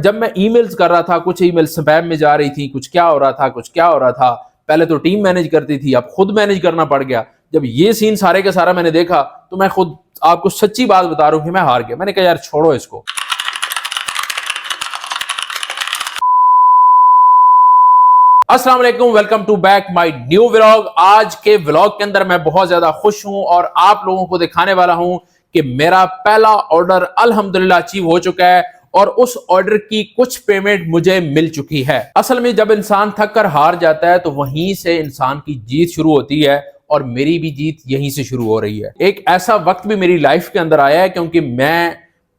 جب میں e mails کر رہا تھا، کچھ ای میل سپیم میں جا رہی تھی، کچھ کیا ہو رہا تھا. پہلے تو ٹیم مینج کرتی تھی، اب خود مینج کرنا پڑ گیا. جب یہ سین سارے کا سارا میں نے دیکھا تو میں خود آپ کو سچی بات بتا رہا ہوں کہ میں ہار گیا. میں نے کہا یار چھوڑو اس کو. السلام علیکم، welcome to back my new vlog. آج کے ولاگ کے اندر میں بہت زیادہ خوش ہوں اور آپ لوگوں کو دکھانے والا ہوں کہ میرا پہلا آرڈر الحمدللہ اچیو ہو چکا ہے اور اس آرڈر کی کچھ پیمنٹ مجھے مل چکی ہے. اصل میں جب انسان تھک کر ہار جاتا ہے تو وہیں سے انسان کی جیت شروع ہوتی ہے اور میری بھی جیت یہیں سے شروع ہو رہی ہے. ایک ایسا وقت بھی میری لائف کے اندر آیا ہے کیونکہ میں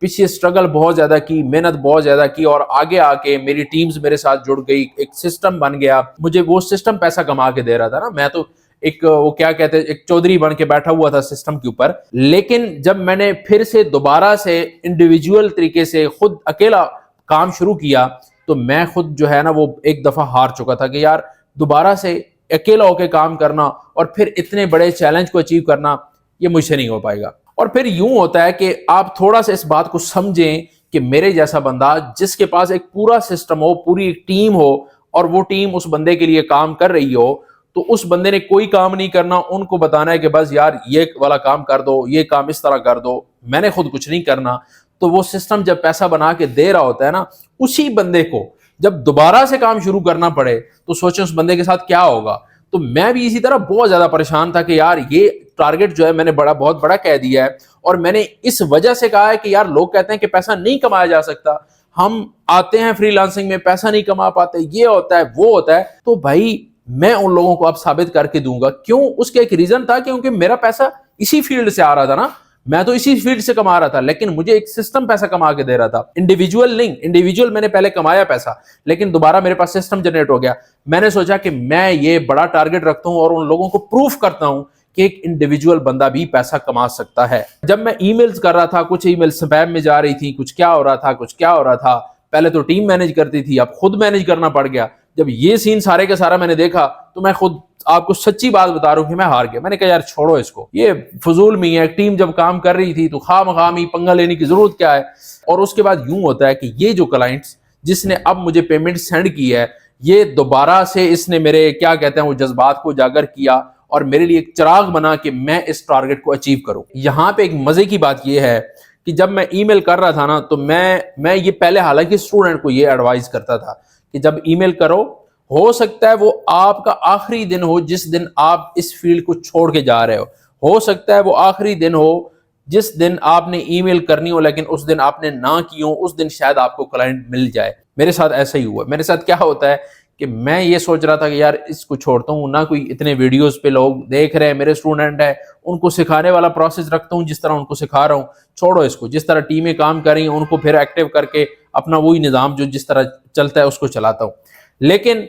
پیچھے سٹرگل بہت زیادہ کی، محنت بہت زیادہ کی اور آگے آ کے میری ٹیمز میرے ساتھ جڑ گئی، ایک سسٹم بن گیا. مجھے وہ سسٹم پیسہ کما کے دے رہا تھا نا، میں تو ایک وہ کیا کہتے ہیں ایک چودھری بن کے بیٹھا ہوا تھا سسٹم کے اوپر. لیکن جب میں نے پھر سے دوبارہ سے انڈیویجول طریقے سے خود اکیلا کام شروع کیا تو میں خود جو ہے نا وہ ایک دفعہ ہار چکا تھا کہ یار دوبارہ سے اکیلا ہو کے کام کرنا اور پھر اتنے بڑے چیلنج کو اچیو کرنا یہ مجھ سے نہیں ہو پائے گا. اور پھر یوں ہوتا ہے کہ آپ تھوڑا سا اس بات کو سمجھیں کہ میرے جیسا بندہ جس کے پاس ایک پورا سسٹم ہو، پوری ایک ٹیم ہو اور وہ ٹیم اس بندے کے لیے کام کر رہی ہو تو اس بندے نے کوئی کام نہیں کرنا، ان کو بتانا ہے کہ بس یار یہ والا کام کر دو، یہ کام اس طرح کر دو، میں نے خود کچھ نہیں کرنا. تو وہ سسٹم جب پیسہ بنا کے دے رہا ہوتا ہے نا، اسی بندے کو جب دوبارہ سے کام شروع کرنا پڑے تو سوچیں اس بندے کے ساتھ کیا ہوگا. تو میں بھی اسی طرح بہت زیادہ پریشان تھا کہ یار یہ ٹارگٹ جو ہے میں نے بہت بڑا کہہ دیا ہے اور میں نے اس وجہ سے کہا ہے کہ یار لوگ کہتے ہیں کہ پیسہ نہیں کمایا جا سکتا، ہم آتے ہیں فری لانسنگ میں پیسہ نہیں کما پاتے، یہ ہوتا ہے وہ ہوتا ہے. تو بھائی میں ان لوگوں کو اب ثابت کر کے دوں گا. کیوں؟ اس کا ایک ریزن تھا کیونکہ میرا پیسہ اسی فیلڈ سے آ رہا تھا نا، میں تو اسی فیلڈ سے کما رہا تھا لیکن مجھے ایک سسٹم پیسہ کما کے دے رہا تھا. انڈیویجول نہیں، انڈیویجول میں نے پہلے کمایا پیسہ لیکن دوبارہ میرے پاس سسٹم جنریٹ ہو گیا. میں نے سوچا کہ میں یہ بڑا ٹارگٹ رکھتا ہوں اور ان لوگوں کو پروف کرتا ہوں کہ ایک انڈیویجول بندہ بھی پیسہ کما سکتا ہے. جب میں ای میلز کر رہا تھا، کچھ ای میل سپیم میں جا رہی تھی، کچھ کیا ہو رہا تھا. پہلے تو ٹیم مینج کرتی تھی، اب خود مینج کرنا پڑ گیا. جب یہ سین سارے کا سارا میں نے دیکھا تو میں خود آپ کو سچی بات بتا رہا ہوں کہ میں ہار گیا. میں نے کہا یار چھوڑو اس کو، یہ فضول میں ہے. ٹیم جب کام کر رہی تھی تو خواہ مخواہ پنگا لینے کی ضرورت کیا ہے. اور اس کے بعد یوں ہوتا ہے کہ یہ جو کلائنٹس جس نے اب مجھے پیمنٹ سینڈ کی ہے یہ دوبارہ سے اس نے میرے کیا کہتے ہیں وہ جذبات کو اجاگر کیا اور میرے لیے ایک چراغ بنا کہ میں اس ٹارگٹ کو اچیو کروں. یہاں پہ ایک مزے کی بات یہ ہے کہ جب میں ای میل کر رہا تھا نا تو میں یہ پہلے حالانکہ اسٹوڈنٹ کو یہ ایڈوائز کرتا تھا کہ جب ای میل کرو ہو سکتا ہے وہ آپ کا آخری دن ہو جس دن آپ اس فیلڈ کو چھوڑ کے جا رہے ہو سکتا ہے وہ آخری دن ہو جس دن آپ نے ای میل کرنی ہو لیکن اس دن آپ نے نہ کی ہو، اس دن شاید آپ کو کلائنٹ مل جائے. میرے ساتھ ایسا ہی ہوا. میرے ساتھ کیا ہوتا ہے کہ میں یہ سوچ رہا تھا کہ یار اس کو چھوڑتا ہوں، نہ کوئی اتنے ویڈیوز پہ لوگ دیکھ رہے ہیں، میرے اسٹوڈنٹ ہیں ان کو سکھانے والا پروسیس رکھتا ہوں جس طرح ان کو سکھا رہا ہوں، چھوڑو اس کو. جس طرح ٹیمیں کام کر رہی ہیں ان کو پھر ایکٹیو کر کے اپنا وہی نظام جو جس طرح چلتا ہے اس کو چلاتا ہوں. لیکن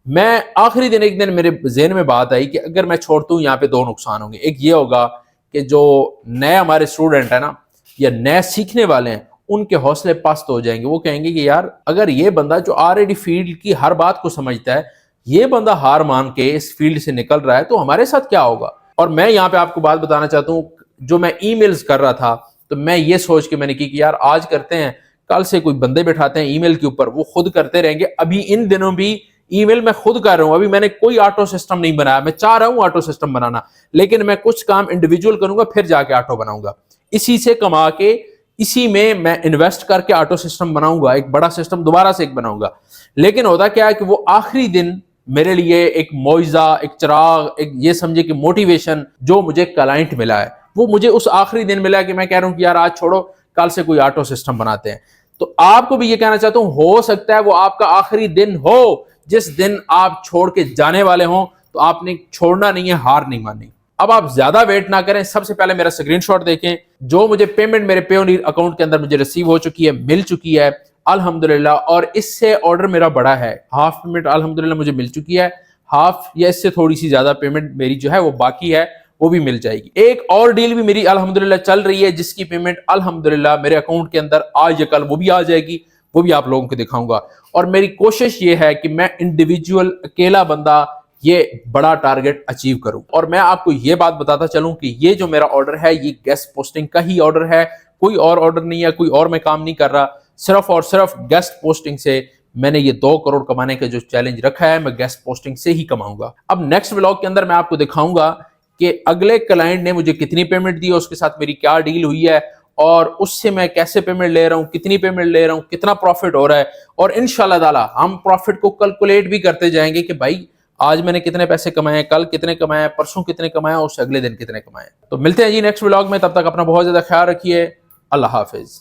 میں آخری دن ایک دن میرے ذہن میں بات آئی کہ اگر میں چھوڑتا ہوں یہاں پہ دو نقصان ہوں گے. ایک یہ ہوگا کہ جو نئے ہمارے اسٹوڈنٹ ہیں نا یا نئے سیکھنے والے ہیں ان کے حوصلے پست ہو جائیں گے. وہ کہیں گے کہ یار اگر یہ بندہ جو آلریڈی فیلڈ کی ہر بات کو سمجھتا ہے یہ بندہ ہار مان کے اس فیلڈ سے نکل رہا ہے تو ہمارے ساتھ کیا ہوگا. اور میں یہاں پہ آپ کو بات بتانا چاہتا ہوں، جو میں ای میلز کر رہا تھا تو میں یہ سوچ کے میں نے کی کہ یار آج کرتے ہیں، کل سے کوئی بندے بٹھاتے ہیں ای میل کے اوپر، وہ خود کرتے رہیں گے. ابھی ان دنوں بھی ای میل میں خود کر رہا ہوں، ابھی میں نے کوئی آٹو سسٹم نہیں بنایا. میں چاہ رہا ہوں آٹو سسٹم بنانا لیکن میں کچھ کام انڈیویجول کروں گا پھر جا کے آٹو بناؤں گا. اسی سے کما کے اسی میں انویسٹ کر کے آٹو سسٹم بناؤں گا، ایک بڑا سسٹم دوبارہ سے ایک بناؤں گا. لیکن ہوتا کیا ہے کہ وہ آخری دن میرے لیے ایک معجزہ، ایک چراغ، ایک یہ سمجھے کہ موٹیویشن جو مجھے کلائنٹ ملا ہے وہ مجھے اس آخری دن ملا کہ میں کہہ رہا ہوں کہ یار آج چھوڑو کل سے کوئی آٹو سسٹم بناتے ہیں. تو آپ کو بھی یہ کہنا چاہتا ہوں ہو سکتا ہے وہ آپ کا آخری دن ہو جس دن آپ چھوڑ کے جانے والے ہوں تو آپ نے چھوڑنا نہیں ہے، ہار نہیں ماننی. اب آپ زیادہ ویٹ نہ کریں، سب سے پہلے میرا اسکرین شاٹ دیکھیں جو مجھے پیمنٹ میرے پیونیر اکاؤنٹ کے اندر مجھے ریسیو ہو چکی ہے، مل چکی ہے الحمدللہ. اور اس سے آرڈر میرا بڑا ہے، ہاف پیمنٹ الحمدللہ مجھے مل چکی ہے، ہاف یا اس سے تھوڑی سی زیادہ پیمنٹ میری جو ہے وہ باقی ہے، وہ بھی مل جائے گی. ایک اور ڈیل بھی میری الحمدللہ چل رہی ہے جس کی پیمنٹ الحمدللہ میرے اکاؤنٹ کے اندر آج یا کل وہ بھی آ جائے گی، وہ بھی آپ لوگوں کو دکھاؤں گا. اور میری کوشش یہ ہے کہ میں انڈیویجول اکیلا بندہ یہ بڑا ٹارگٹ اچیو کروں. اور میں آپ کو یہ بات بتاتا چلوں کہ یہ جو میرا آرڈر ہے یہ گیسٹ پوسٹنگ کا ہی آرڈر ہے، کوئی اور آرڈر نہیں ہے، کوئی اور میں کام نہیں کر رہا. صرف اور صرف گیسٹ پوسٹنگ سے میں نے یہ 2 کروڑ کمانے کا جو چیلنج رکھا ہے، میں گیسٹ پوسٹنگ سے ہی کماؤں گا۔ اب نیکسٹ ولاگ کے اندر میں آپ کو دکھاؤں گا کہ اگلے کلائنٹ نے مجھے کتنی پیمنٹ دی ہے، اس کے ساتھ میری کیا ڈیل ہوئی ہے، اور اس سے میں کیسے پیمنٹ لے رہا ہوں، کتنی پیمنٹ لے رہا ہوں، کتنا پروفٹ ہو رہا ہے، اور انشاءاللہ تعالی ہم پروفٹ کو کیلکولیٹ بھی کرتے جائیں گے کہ بھائی آج میں نے کتنے پیسے کمائے، کل کتنے کمائے، پرسوں کتنے کمائے، اور اس سے اگلے دن کتنے کمائے۔ تو ملتے ہیں جی نیکسٹ ولاگ میں، تب تک اپنا بہت زیادہ خیال رکھیے۔ اللہ حافظ۔